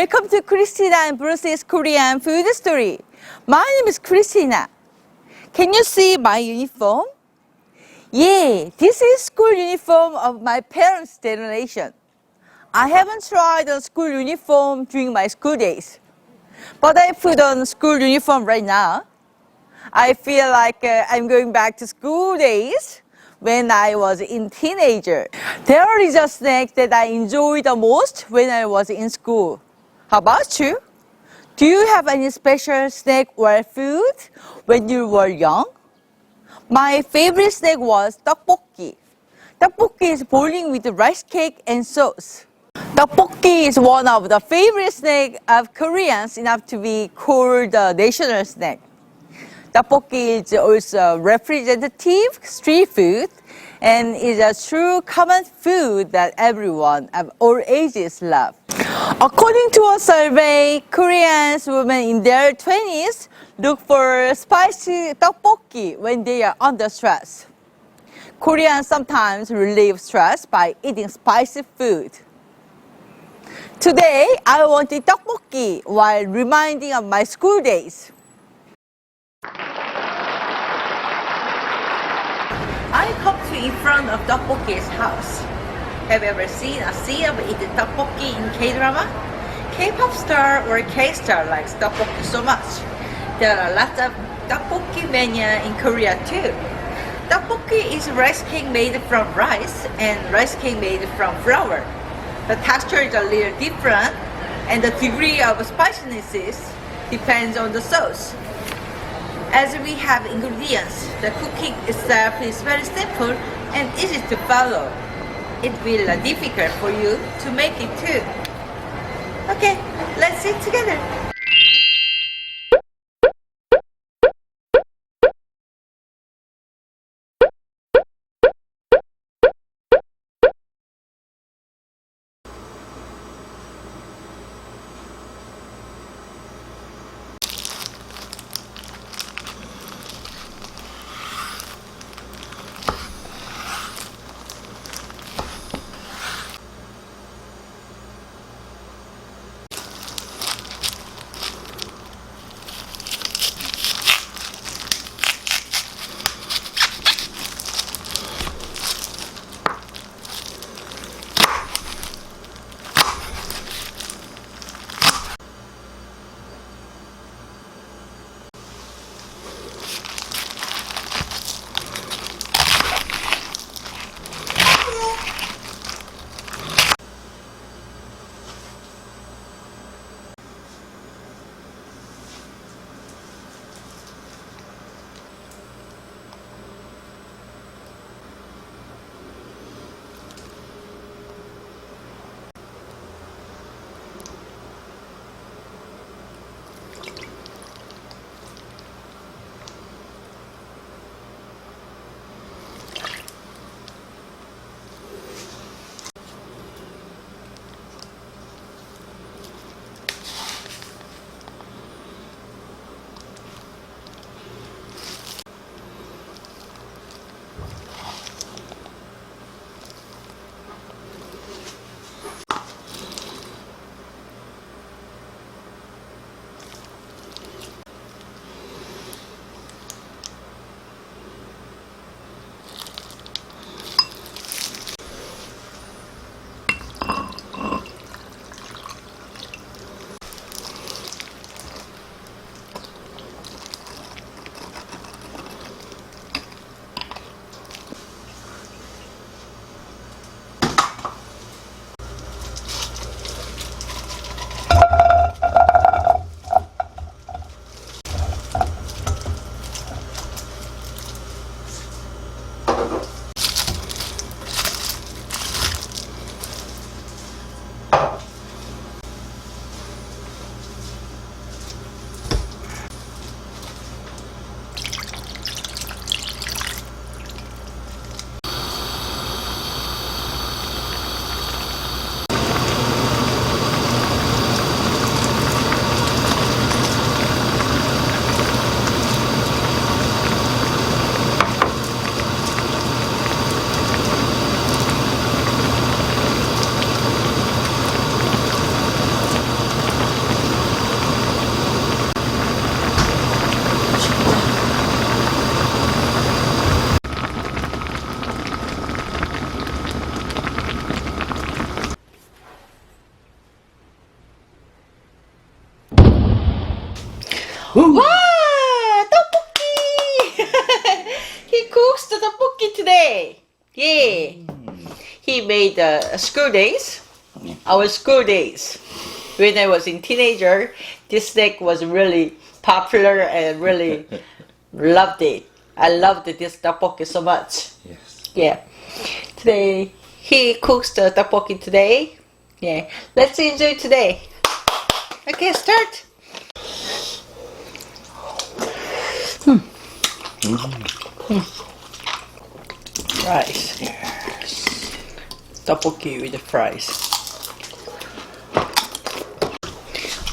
Welcome to Christina and Bruce's Korean Food Story. My name is Christina. Can you see my uniform? Yeah, this is school uniform of my parents' generation. I haven't tried on school uniform during my school days, but I put on school uniform right now. I feel like I'm going back to school days when I was a teenager. There is a snack that I enjoyed the most when I was in school. How about you? Do you have any special snack or food when you were young? My favorite snack was tteokbokki. Tteokbokki is boiling with rice cake and sauce. Tteokbokki is one of the favorite snacks of Koreans, enough to be called the national snack. Tteokbokki is also representative street food and is a true common food that everyone of all ages love. According to a survey, Koreans women in their 20s look for spicy tteokbokki when they are under stress. Koreans sometimes relieve stress by eating spicy food. Today, I want to eat tteokbokki while reminding of my school days. I come to in front of tteokbokki's house. Have you ever seen a scene of eating tteokbokki in K-drama? K-pop star or K-star likes tteokbokki so much. There are lots of tteokbokki mania in Korea too. Tteokbokki is rice cake made from rice and rice cake made from flour. The texture is a little different and the degree of spiciness depends on the sauce. As we have ingredients, the cooking itself is very simple and easy to follow. It will be difficult for you to make it too. Okay, let's eat together. Wow, tteokbokki! He cooks the tteokbokki today. Yeah. He made school days. Our school days. When I was in teenager, this snack was really popular and really loved it. I loved this tteokbokki so much. Yes. Yeah. Today he cooks the tteokbokki today. Yeah. Let's enjoy today. Okay, start. Rice. Yes. Tteokbokki with the fries.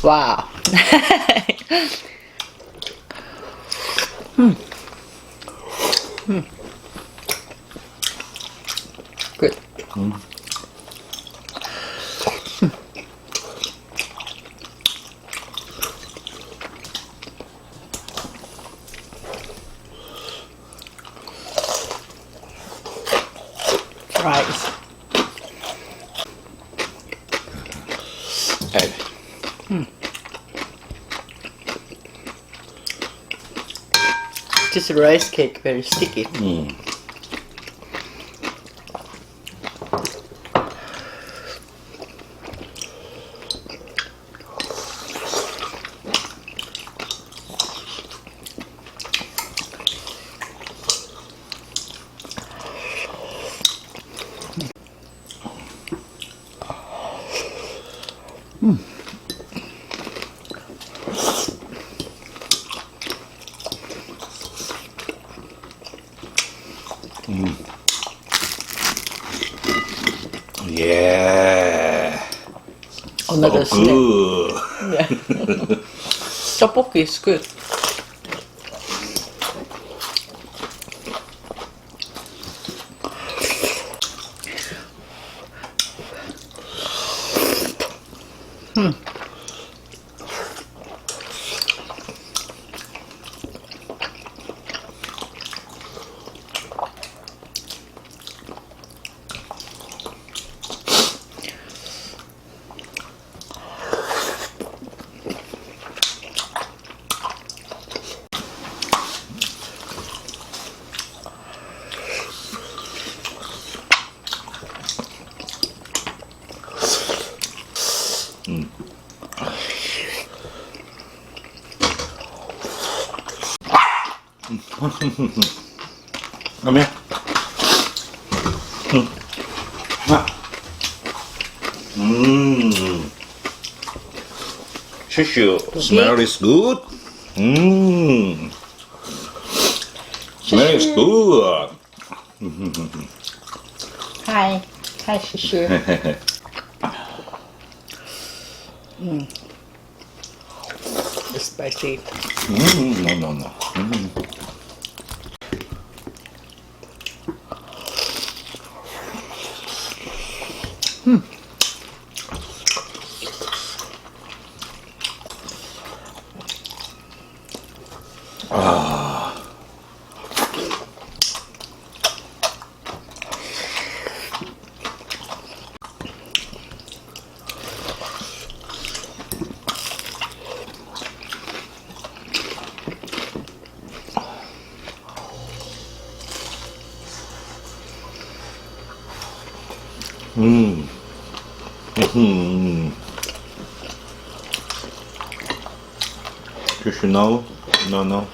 Wow. Good. Fries. Add. This rice cake very sticky. Yeah. Another So snack. good. Yeah. Tteokbokki is good. Come here. Shushu, smell is good. Smell is good. Hi. Hi, Shushu. It's spicy. No. Shushu, no. No.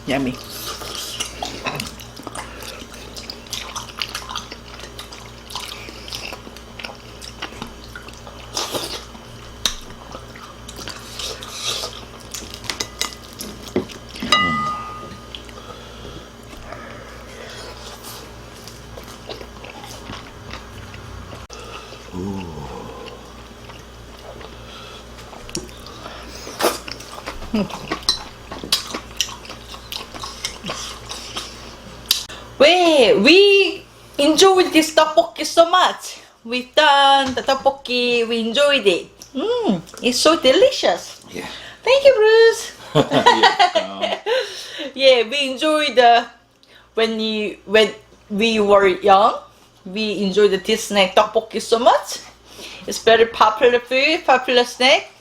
Yummy. We enjoyed this tteokbokki so much. We've done the tteokbokki, we enjoyed it. It's so delicious. Yeah. Thank you, Bruce. Yeah, we enjoyed when we were young. We enjoyed this snack tteokbokki so much. It's very popular food, popular snack.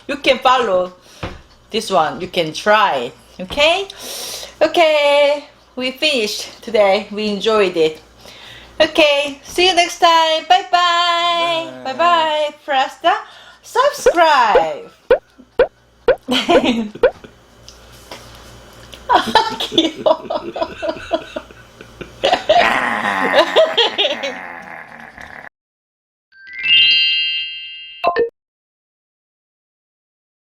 You can follow this one. You can try it. Okay? Okay. We finished today. We enjoyed it. Okay. See you next time. Bye bye. Bye bye. Press the subscribe. 귀여워.